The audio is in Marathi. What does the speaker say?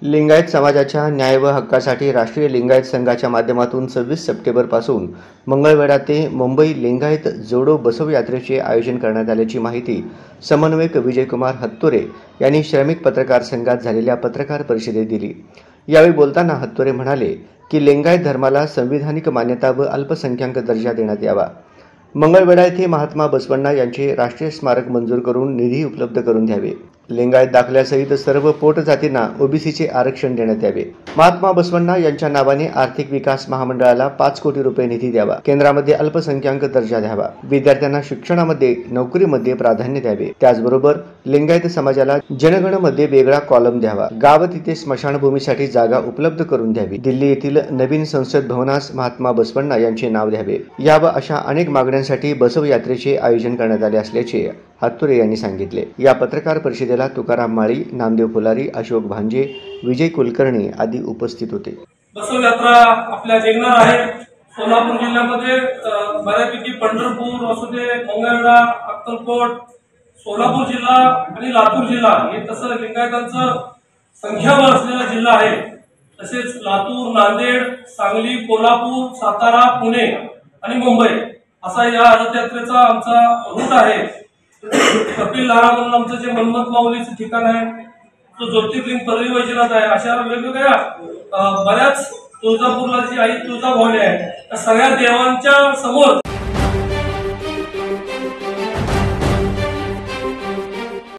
लिंगायत समाजाच्या न्याय व हक्कासाठी राष्ट्रीय लिंगायत संघाच्या माध्यमातून 26 सप्टेंबरपासून मंगळवेढा ते मुंबई लिंगायत जोडो बसव यात्रेचे आयोजन करण्यात आल्याची माहिती समन्वयक विजयकुमार हत्तुरे यांनी श्रमिक पत्रकार संघात झालेल्या पत्रकार परिषदेत दिली। यावेळी बोलताना हत्तुरे म्हणाले की लिंगायत धर्माला संविधानिक मान्यता व अल्पसंख्याक दर्जा देण्यात यावा। मंगळवेढा येथे महात्मा बसवण्णा यांचे राष्ट्रीय स्मारक मंजूर करून निधी उपलब्ध करून द्यावे। लिंगायत दाखल्यासहित सर्व पोट जातींना ओबीसीचे आरक्षण देण्यात यावे। महात्मा बसवण्णा यांच्या नावाने आर्थिक विकास महामंडळाला 5 कोटी रुपये निधी द्यावा। केंद्रामध्ये अल्पसंख्याक दर्जा द्यावा। विद्यार्थ्यांना शिक्षणामध्ये नोकरीमध्ये प्राधान्य द्यावे। त्याचबरोबर लिंगायत समाजाला जनगणमध्ये वेगळा कॉलम द्यावा। गाव तिथे स्मशानभूमीसाठी जागा उपलब्ध करून द्यावी। दिल्ली येथील नवीन संसद भवनास महात्मा बसवण्णा यांचे नाव द्यावे। या व अशा अनेक मागण्यांसाठी बसव यात्रेचे आयोजन करण्यात आले असल्याचे हत्तुरे यांनी सांगितले। या पत्रकार परिषदेला तुकाराम माळी, नामदेव फुलारी, अशोक भांजे, विजय कुलकर्णी आदी उपस्थित होते। बसव यात्रा आपल्या निघणार आहे। सोलापूर जिल्ह्यामध्ये बऱ्यापैकी पंढरपूर असू दे, मंगळवेढा, अक्कलकोट, सोलापूर जिल्हा आणि लातूर जिल्हा हे तसं लिंगायतांचं संख्याबळ असलेला जिल्हा आहे। तसेच लातूर, नांदेड, सांगली, कोल्हापूर, सातारा, पुणे आणि मुंबई असा या रथयात्रेचा आमचा रूट आहे। कपिल लारा म्हणून आमचं जे मन्मथ माऊलीचं ठिकाण आहे, तो ज्योतिर्लिंग परळी वैजनाथ आहे। अशा वेगवेगळ्या बऱ्याच तुळजापूरला जी आई तुळजाभवानी आहे, त्या सगळ्या देवांच्या समोर